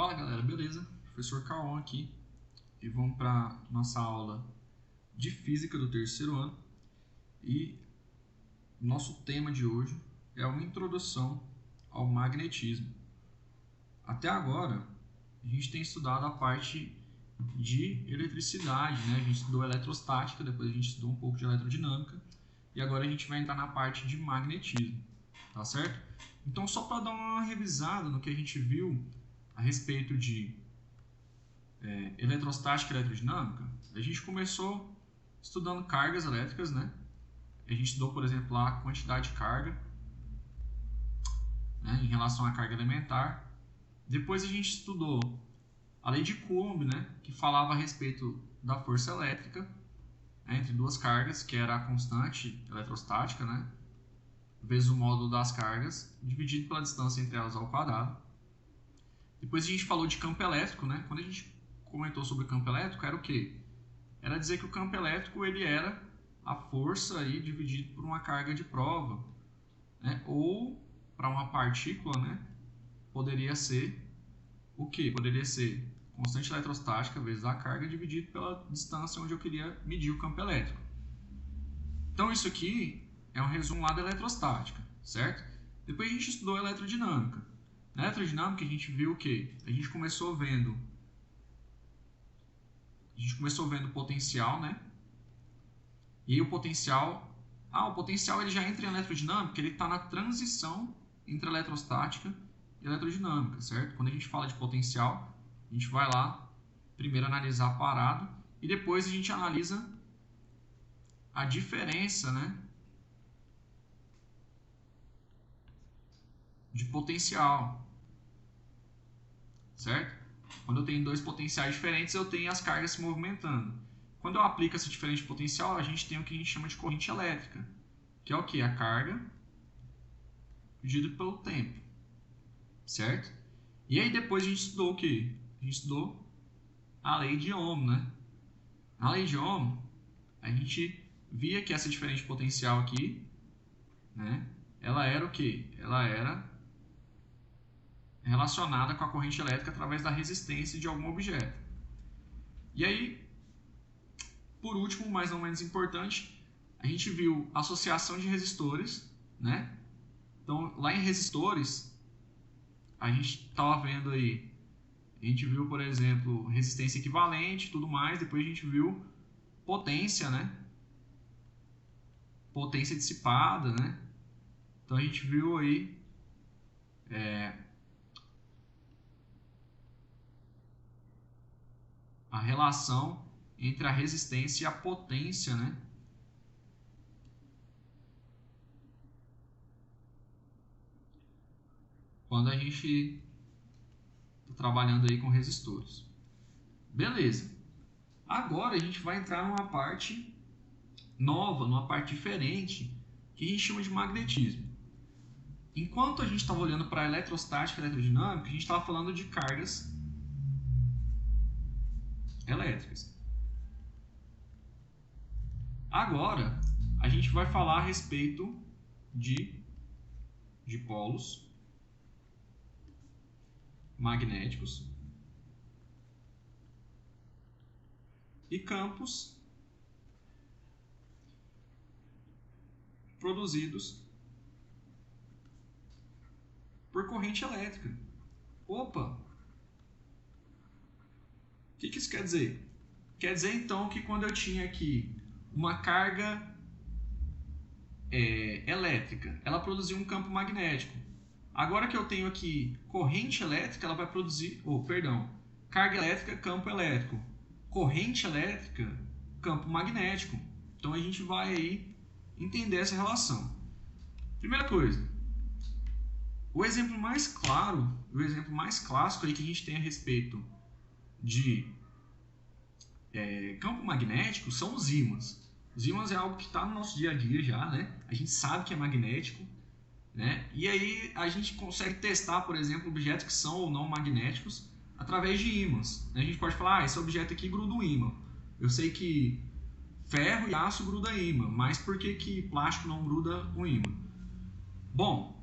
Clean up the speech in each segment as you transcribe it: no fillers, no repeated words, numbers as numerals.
Fala galera, beleza? Professor Cauã aqui e vamos para nossa aula de Física do terceiro ano e nosso tema de hoje é uma introdução ao magnetismo. Até agora a gente tem estudado a parte de eletricidade, né? A gente estudou eletrostática, depois a gente estudou um pouco de eletrodinâmica e agora a gente vai entrar na parte de magnetismo, tá certo? Então só para dar uma revisada no que a gente viu a respeito de eletrostática e eletrodinâmica, a gente começou estudando cargas elétricas, né? A gente estudou, por exemplo, lá a quantidade de carga, né, em relação à carga elementar. Depois a gente estudou a lei de Coulomb, né, que falava a respeito da força elétrica, né, entre duas cargas, que era a constante eletrostática, né, vezes o módulo das cargas, dividido pela distância entre elas ao quadrado. Depois a gente falou de campo elétrico, né? Quando a gente comentou sobre o campo elétrico, era o quê? Era dizer que o campo elétrico ele era a força aí dividido por uma carga de prova, né? Ou para uma partícula, né? Poderia ser o quê? Poderia ser constante eletrostática vezes a carga dividido pela distância onde eu queria medir o campo elétrico. Então isso aqui é um resumo lá da eletrostática, certo? Depois a gente estudou a eletrodinâmica. Na eletrodinâmica a gente viu o quê? A gente começou vendo o potencial, né? E aí o potencial ele já entra em eletrodinâmica, ele está na transição entre eletrostática e eletrodinâmica, certo? Quando a gente fala de potencial, a gente vai lá primeiro analisar parado e depois a gente analisa a diferença, né, de potencial, certo? Quando eu tenho dois potenciais diferentes, eu tenho as cargas se movimentando. Quando eu aplico essa diferença de potencial, a gente tem o que a gente chama de corrente elétrica, que é o que? A carga dividido pelo tempo, certo? E aí depois a gente estudou o que? A gente estudou a lei de Ohm, né? Na lei de Ohm, a gente via que essa diferença de potencial aqui, né? Ela era o que? Ela era relacionada com a corrente elétrica através da resistência de algum objeto. E aí, por último, mas não menos importante, a gente viu associação de resistores, né? Então, lá em resistores, a gente estava vendo aí, a gente viu, por exemplo, resistência equivalente e tudo mais, depois a gente viu potência, né? Potência dissipada, né? Então, a gente viu aí a relação entre a resistência e a potência, né? Quando a gente está trabalhando aí com resistores. Beleza. Agora a gente vai entrar numa parte nova, numa parte diferente, que a gente chama de magnetismo. Enquanto a gente estava olhando para a eletrostática e eletrodinâmica, a gente estava falando de cargas elétricas. Agora, a gente vai falar a respeito de polos magnéticos e campos produzidos por corrente elétrica. Opa! O que isso quer dizer? Quer dizer então que quando eu tinha aqui uma carga elétrica, ela produzia um campo magnético. Agora que eu tenho aqui corrente elétrica, ela vai produzir, carga elétrica, campo elétrico. Corrente elétrica, campo magnético. Então a gente vai aí entender essa relação. Primeira coisa, o exemplo mais claro, o exemplo mais clássico aí que a gente tem a respeito de campo magnético são os ímãs. Os ímãs é algo que está no nosso dia a dia já, né? A gente sabe que é magnético, né? E aí a gente consegue testar, por exemplo, objetos que são ou não magnéticos através de ímãs. A gente pode falar, esse objeto aqui gruda um ímã. Eu sei que ferro e aço gruda ímã, mas por que plástico não gruda um ímã? Bom,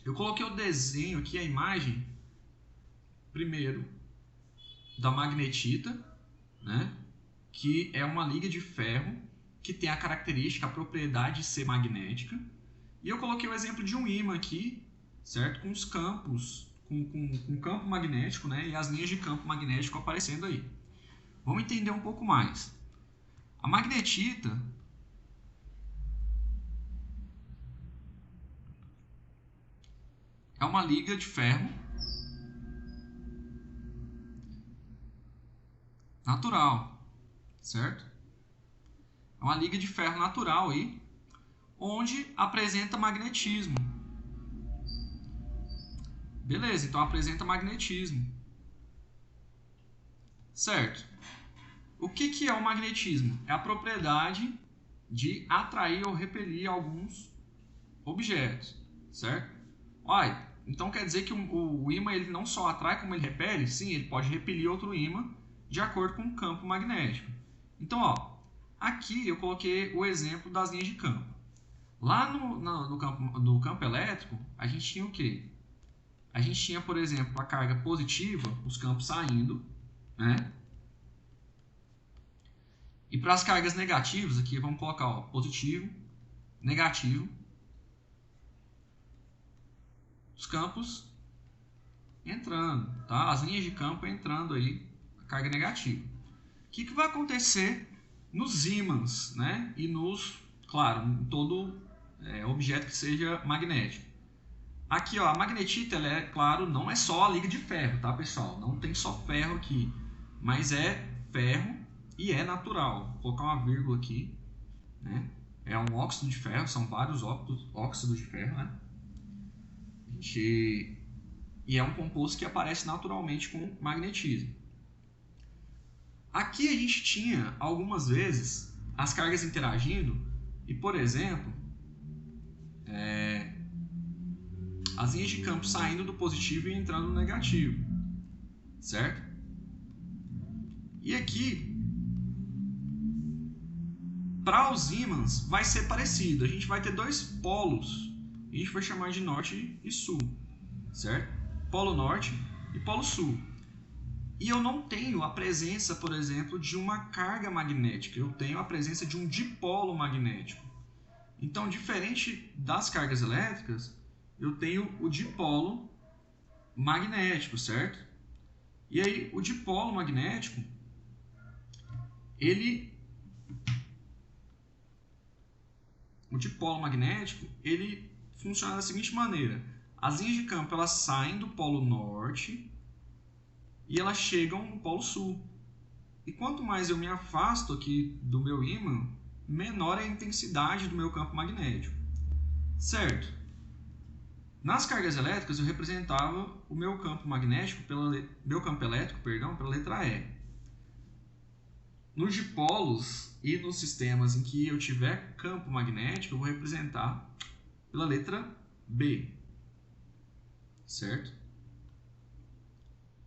eu coloquei o desenho aqui, a imagem, primeiro da magnetita, né? Que é uma liga de ferro que tem a característica, a propriedade de ser magnética. E eu coloquei o exemplo de um ímã aqui, certo? Com os campos, com campo magnético, né? E as linhas de campo magnético aparecendo aí. Vamos entender um pouco mais. A magnetita é uma liga de ferro natural, certo? É uma liga de ferro natural aí, onde apresenta magnetismo. Beleza, então apresenta magnetismo. Certo. O que é o magnetismo? É a propriedade de atrair ou repelir alguns objetos, certo? Olha, então quer dizer que o ímã ele não só atrai como ele repele? Sim, ele pode repelir outro ímã de acordo com o campo magnético. Então, ó, aqui eu coloquei o exemplo das linhas de campo. Lá no campo elétrico, a gente tinha o quê? A gente tinha, por exemplo, a carga positiva, os campos saindo, né? E para as cargas negativas, aqui vamos colocar ó, positivo, negativo, os campos entrando, tá? As linhas de campo entrando aí, a carga negativa. O que vai acontecer nos ímãs, né? E nos, claro, em todo objeto que seja magnético. Aqui, ó, a magnetita, ela é, claro, não é só a liga de ferro, tá, pessoal? Não tem só ferro aqui, mas é ferro e é natural. Vou colocar uma vírgula aqui, né? É um óxido de ferro, são vários óxidos de ferro, né? E é um composto que aparece naturalmente com magnetismo. Aqui a gente tinha, algumas vezes, as cargas interagindo e, por exemplo, as linhas de campo saindo do positivo e entrando no negativo, certo? E aqui, para os ímãs, vai ser parecido. A gente vai ter dois polos, a gente vai chamar de norte e sul, certo? Polo norte e polo sul. E eu não tenho a presença, por exemplo, de uma carga magnética. Eu tenho a presença de um dipolo magnético. Então, diferente das cargas elétricas, eu tenho o dipolo magnético, certo? E aí, o dipolo magnético, ele funciona da seguinte maneira. As linhas de campo elas saem do polo norte e elas chegam no polo sul. E quanto mais eu me afasto aqui do meu ímã, menor é a intensidade do meu campo magnético. Certo? Nas cargas elétricas eu representava o meu campo magnético meu campo elétrico, pela letra E. Nos dipolos e nos sistemas em que eu tiver campo magnético, eu vou representar pela letra B. Certo?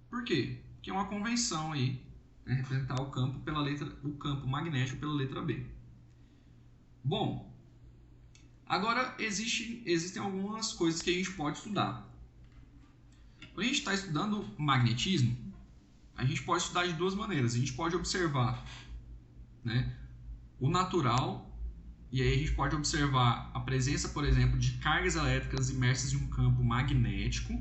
Por quê? Porque é uma convenção aí, né, representar o campo magnético pela letra B. Bom, agora existem algumas coisas que a gente pode estudar. Quando a gente está estudando magnetismo, a gente pode estudar de duas maneiras. A gente pode observar, né, o natural, e aí a gente pode observar a presença, por exemplo, de cargas elétricas imersas em um campo magnético,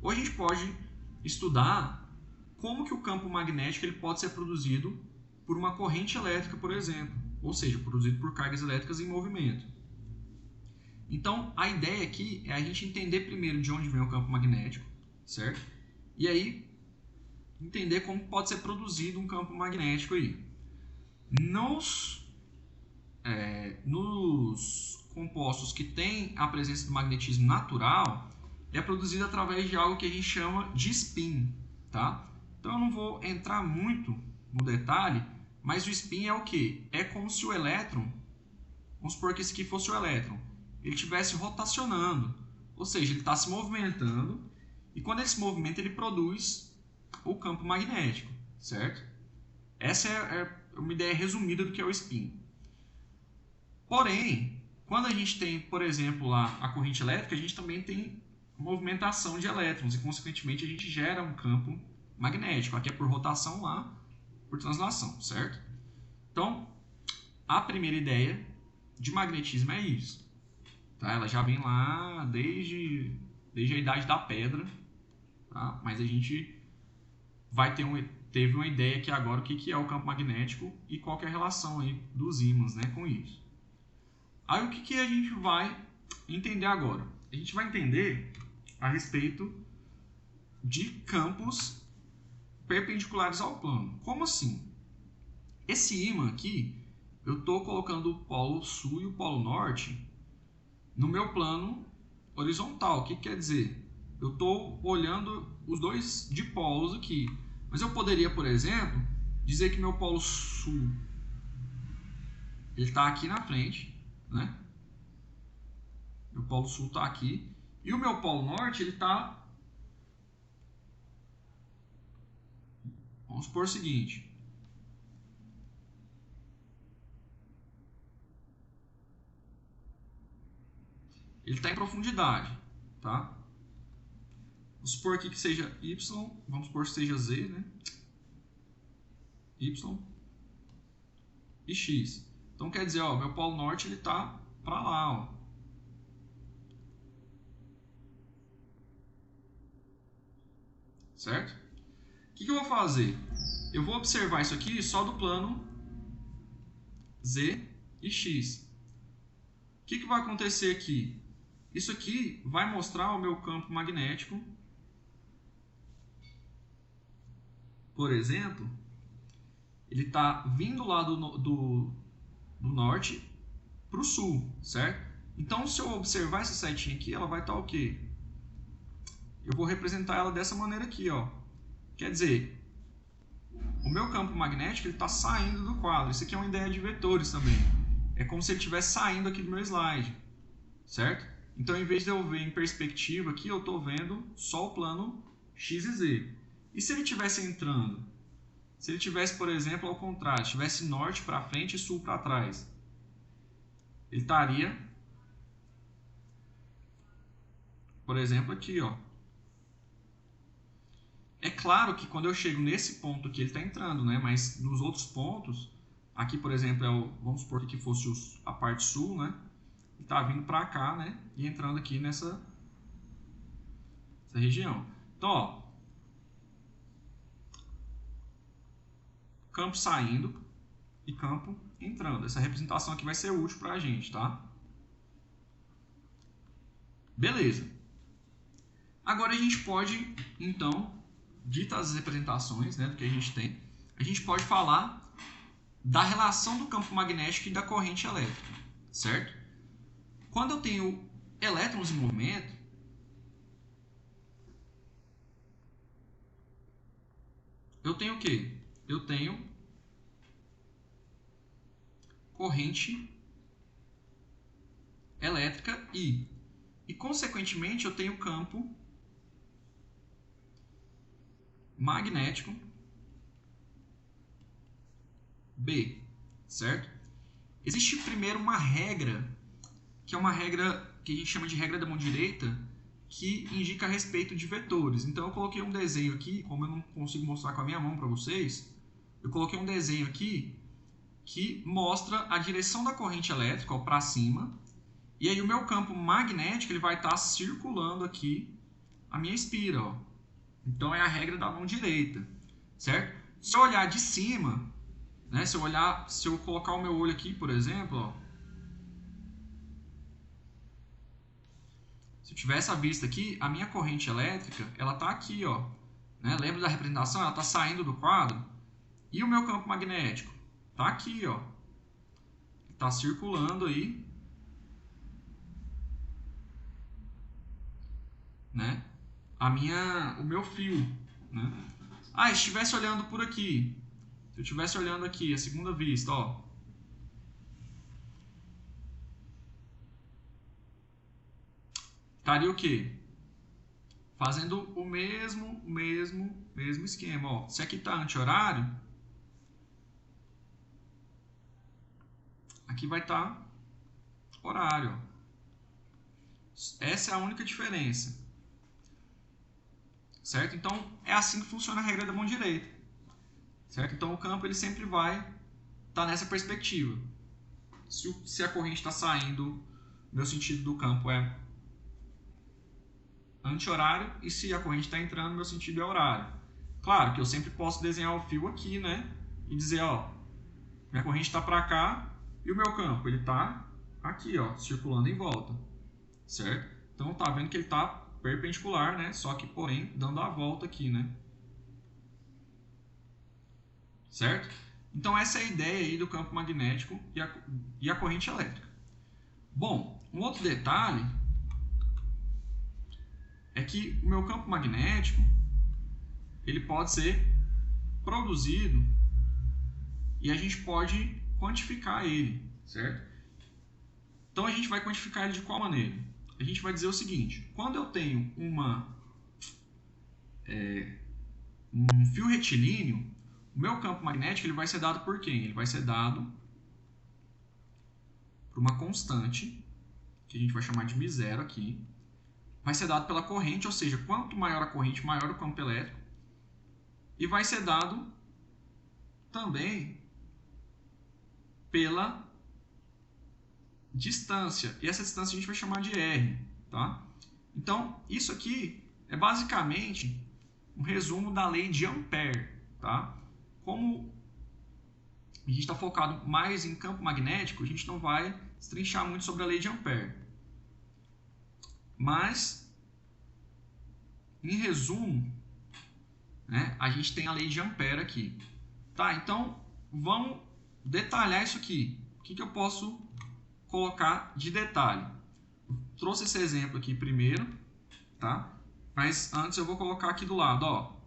ou a gente pode estudar como que o campo magnético ele pode ser produzido por uma corrente elétrica, por exemplo, ou seja, produzido por cargas elétricas em movimento. Então, a ideia aqui é a gente entender primeiro de onde vem o campo magnético, certo? E aí, entender como pode ser produzido um campo magnético aí. Nos compostos que têm a presença do magnetismo natural, é produzido através de algo que a gente chama de spin, tá? Então eu não vou entrar muito no detalhe, mas o spin é o que? É como se o elétron, vamos supor que esse aqui fosse o elétron, ele estivesse rotacionando, ou seja, ele está se movimentando, e quando ele se movimenta ele produz o campo magnético, certo? Essa é uma ideia resumida do que é o spin. Porém, quando a gente tem, por exemplo, lá a corrente elétrica, a gente também tem movimentação de elétrons e, consequentemente, a gente gera um campo magnético. Aqui é por rotação, lá por translação, certo? Então, a primeira ideia de magnetismo é isso. Tá? Ela já vem lá desde a Idade da Pedra, tá? Mas a gente teve uma ideia aqui agora o que é o campo magnético e qual que é a relação aí dos ímãs, né, com isso. Aí o que a gente vai entender agora? A gente vai entender a respeito de campos perpendiculares ao plano. Como assim? Esse ímã aqui, eu estou colocando o polo sul e o polo norte no meu plano horizontal. O que quer dizer? Eu estou olhando os dois dipolos aqui. Mas eu poderia, por exemplo, dizer que meu polo sul ele está aqui na frente, né? Meu polo sul está aqui. E o meu polo norte, ele está... Vamos supor o seguinte. Ele está em profundidade, tá? Vamos supor aqui que seja Y, vamos supor que seja Z, né? Y e X. Então quer dizer, ó, meu polo norte ele está para lá, ó. Certo? O que eu vou fazer? Eu vou observar isso aqui só do plano Z e X. O que vai acontecer aqui? Isso aqui vai mostrar o meu campo magnético. Por exemplo, ele está vindo lá do norte para o sul, certo? Então, se eu observar essa setinha aqui, ela vai estar o quê? Eu vou representar ela dessa maneira aqui, ó. Quer dizer, o meu campo magnético está saindo do quadro. Isso aqui é uma ideia de vetores também. É como se ele estivesse saindo aqui do meu slide, certo? Então, em vez de eu ver em perspectiva aqui, eu estou vendo só o plano X e Z. E se ele estivesse entrando? Se ele tivesse, por exemplo, ao contrário, tivesse norte para frente e sul para trás, ele estaria, por exemplo, aqui, ó. É claro que quando eu chego nesse ponto aqui, ele está entrando, né? Mas nos outros pontos, aqui, por exemplo, vamos supor que fosse a parte sul, né? Ele está vindo para cá, né? E entrando aqui nessa região. Então, ó, campo saindo e campo entrando. Essa representação aqui vai ser útil para a gente, tá? Beleza. Agora a gente pode, então, ditas as representações, né, do que a gente tem, a gente pode falar da relação do campo magnético e da corrente elétrica, certo? Quando eu tenho elétrons em movimento, eu tenho o quê? Eu tenho corrente elétrica I. E, consequentemente, eu tenho campo magnético B, certo? Existe primeiro uma regra, que é uma regra que a gente chama de regra da mão direita, que indica a respeito de vetores. Então eu coloquei um desenho aqui, como eu não consigo mostrar com a minha mão para vocês, eu coloquei um desenho aqui que mostra a direção da corrente elétrica para cima, e aí o meu campo magnético ele vai estar circulando aqui a minha espira, ó. Então é a regra da mão direita, certo? Se eu olhar de cima, né, se eu colocar o meu olho aqui, por exemplo, ó, se eu tiver essa vista aqui, a minha corrente elétrica, ela está aqui, ó, né? Lembra da representação? Ela está saindo do quadro. E o meu campo magnético? Está aqui, ó. Está circulando aí, né? O meu fio, né? Ah, se estivesse olhando por aqui, se eu estivesse olhando aqui, a segunda vista, ó, estaria o quê? Fazendo o mesmo esquema, ó. Se aqui está anti-horário, aqui vai estar horário, ó. Essa é a única diferença, certo? Então, é assim que funciona a regra da mão direita, certo? Então, o campo ele sempre vai estar nessa perspectiva. Se a corrente está saindo, meu sentido do campo é anti-horário, e se a corrente está entrando, meu sentido é horário. Claro que eu sempre posso desenhar o fio aqui, né? E dizer, ó, minha corrente está para cá e o meu campo ele está aqui, ó, circulando em volta, certo? Então tá vendo que ele está perpendicular, né? Só que porém dando a volta aqui, né? Certo? Então essa é a ideia aí do campo magnético e a corrente elétrica. Bom, um outro detalhe é que o meu campo magnético ele pode ser produzido e a gente pode quantificar ele, certo? Então a gente vai quantificar ele de qual maneira? A gente vai dizer o seguinte: quando eu tenho um fio retilíneo, o meu campo magnético ele vai ser dado por quem? Ele vai ser dado por uma constante, que a gente vai chamar de μ0 aqui. Vai ser dado pela corrente, ou seja, quanto maior a corrente, maior o campo elétrico. E vai ser dado também pela distância. E essa distância a gente vai chamar de R, tá? Então, isso aqui é basicamente um resumo da lei de Ampère, tá? Como a gente está focado mais em campo magnético, a gente não vai destrinchar muito sobre a lei de Ampère. Mas, em resumo, né, a gente tem a lei de Ampère aqui. Tá, então, vamos detalhar isso aqui. O que eu posso colocar de detalhe? Trouxe esse exemplo aqui primeiro, tá? Mas antes eu vou colocar aqui do lado, ó.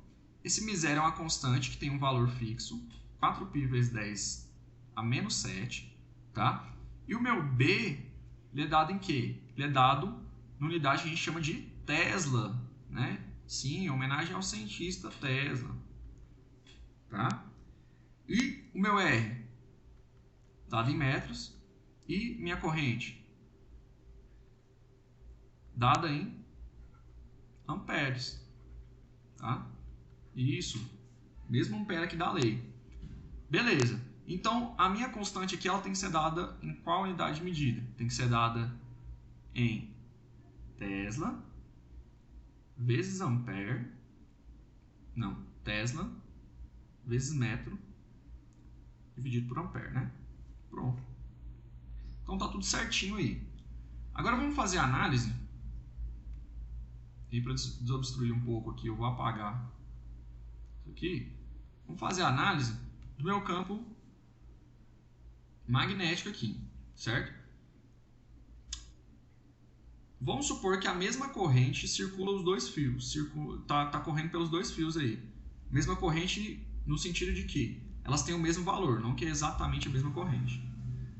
Esse μ0 é uma constante que tem um valor fixo, 4π vezes 10 a menos 7, tá? E o meu B, ele é dado em quê? Ele é dado na unidade que a gente chama de Tesla, né? Sim, em homenagem ao cientista Tesla, tá? E o meu R, dado em metros, e minha corrente, dada em amperes, tá? Isso, mesmo ampere aqui da lei. Beleza, então a minha constante aqui ela tem que ser dada em qual unidade de medida? Tem que ser dada em Tesla vezes ampere, não, Tesla vezes metro dividido por ampere, né? Pronto. Então tá tudo certinho aí. Agora vamos fazer a análise. E para desobstruir um pouco aqui, eu vou apagar isso aqui. Vamos fazer a análise do meu campo magnético aqui, certo? Vamos supor que a mesma corrente circula os dois fios, tá correndo pelos dois fios aí. Mesma corrente no sentido de que elas têm o mesmo valor, não que é exatamente a mesma corrente.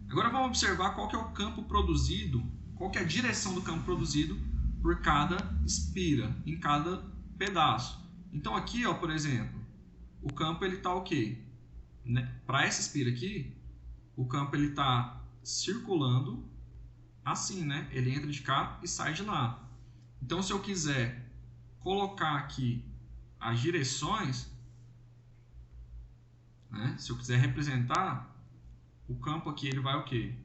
Agora vamos observar qual que é o campo produzido, qual que é a direção do campo produzido por cada espira, em cada pedaço. Então aqui, ó, por exemplo, o campo ele está o quê? Para essa espira aqui, o campo ele está circulando assim, né? Ele entra de cá e sai de lá. Então, se eu quiser colocar aqui as direções, né? Se eu quiser representar, o campo aqui ele vai o quê?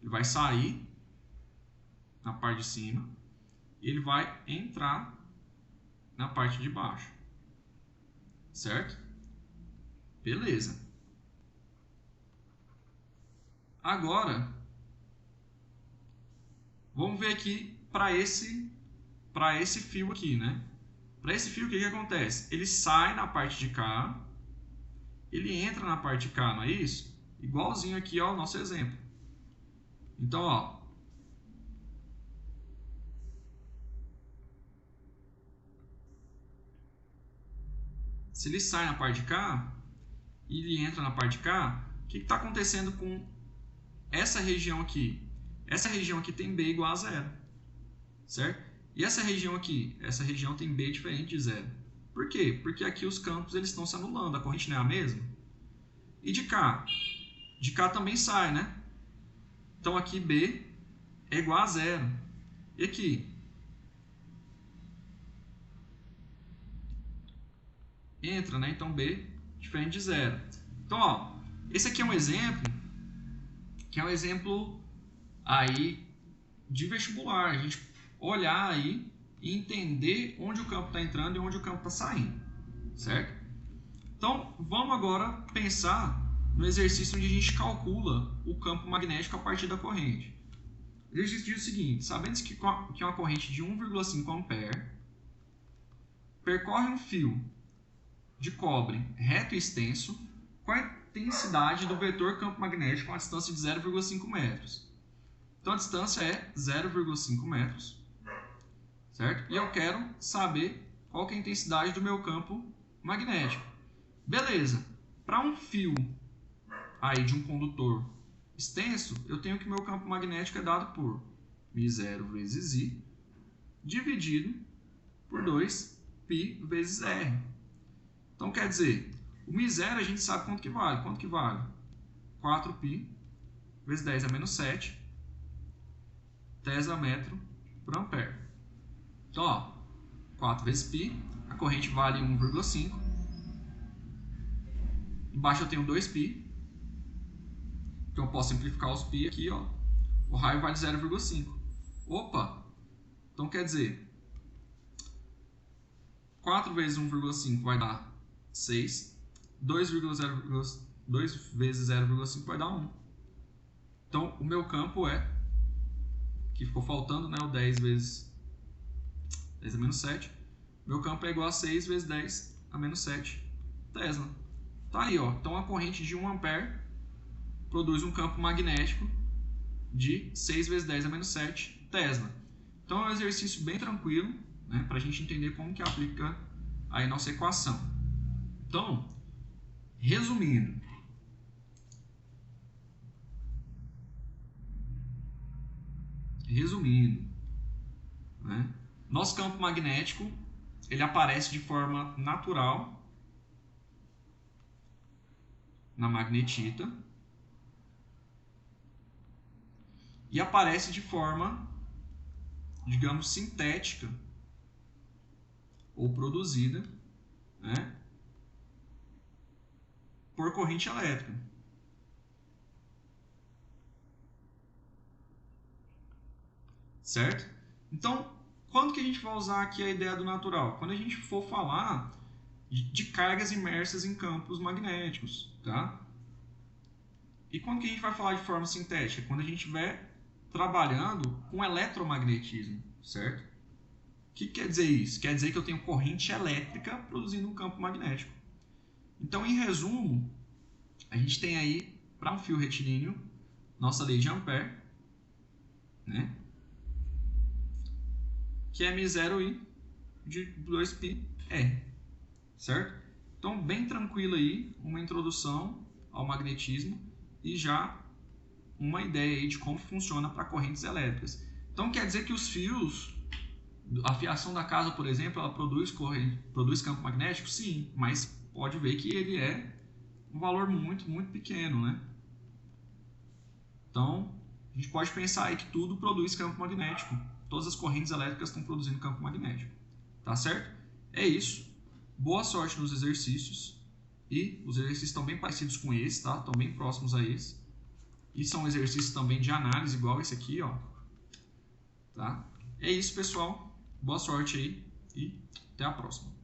Ele vai sair na parte de cima e ele vai entrar na parte de baixo. Certo? Beleza. Agora, vamos ver aqui para esse fio aqui, né? Para esse fio, o que acontece? Ele sai na parte de cá, ele entra na parte de cá, não é isso? Igualzinho aqui ao nosso exemplo. Então, ó, se ele sai na parte de cá e ele entra na parte de cá, o que está acontecendo com essa região aqui? Essa região aqui tem B igual a zero, certo? E essa região aqui? Essa região tem B diferente de zero. Por quê? Porque aqui os campos eles estão se anulando, a corrente não é a mesma. E de cá? De cá também sai, né? Então aqui B é igual a zero. E aqui? entra, né? Então B diferente de 0. Então, ó, esse aqui é um exemplo, que é um exemplo aí de vestibular. A gente olhar aí e entender onde o campo está entrando e onde o campo está saindo, certo? Então, vamos agora pensar no exercício onde a gente calcula o campo magnético a partir da corrente. O exercício diz o seguinte: sabendo que uma corrente de 1,5 ampere percorre um fio de cobre reto e extenso, qual a intensidade do vetor campo magnético a uma distância de 0,5 metros? Então, a distância é 0,5 metros, certo? E eu quero saber qual que é a intensidade do meu campo magnético. Beleza, para um fio aí de um condutor extenso, eu tenho que meu campo magnético é dado por μ0 vezes I dividido por 2π vezes R. Então, quer dizer, o μ0 a gente sabe quanto que vale. Quanto que vale? 4π vezes 10 a menos 7 tesla metro por ampere. Então, ó, 4 vezes π, a corrente vale 1,5. Embaixo eu tenho 2π. Então eu posso simplificar os π aqui, ó. O raio vale 0,5. Opa! Então quer dizer, 4 vezes 1,5 vai dar 6. 2 vezes 0,5 vai dar 1. Então o meu campo é, que ficou faltando, né, o 10 vezes 10 a menos 7. Meu campo é igual a 6 vezes 10 a menos 7 tesla. Tá aí, ó. Então a corrente de 1 ampere produz um campo magnético de 6 vezes 10 a menos 7 tesla. Então é um exercício bem tranquilo, né, para a gente entender como que aplica aí nossa equação. Então, resumindo, né, nosso campo magnético ele aparece de forma natural na magnetita e aparece de forma, digamos, sintética ou produzida, né, por corrente elétrica. Certo? Então, quando que a gente vai usar aqui a ideia do natural? Quando a gente for falar de cargas imersas em campos magnéticos, tá? E quando que a gente vai falar de forma sintética? Quando a gente estiver trabalhando com eletromagnetismo, certo? O que quer dizer isso? Quer dizer que eu tenho corrente elétrica produzindo um campo magnético. Então, em resumo, a gente tem aí, para um fio retilíneo, nossa lei de Ampère, né? Que é μ0I de 2πr, certo? Então, bem tranquilo aí, uma introdução ao magnetismo e já uma ideia aí de como funciona para correntes elétricas. Então, quer dizer que os fios, a fiação da casa, por exemplo, ela produz campo magnético? Sim, mas pode ver que ele é um valor muito, muito pequeno, né? Então, a gente pode pensar aí que tudo produz campo magnético. Todas as correntes elétricas estão produzindo campo magnético. Tá certo? É isso. Boa sorte nos exercícios. E os exercícios estão bem parecidos com esse, tá? Estão bem próximos a esse. E são exercícios também de análise, igual esse aqui, ó. Tá? É isso, pessoal. Boa sorte aí e até a próxima.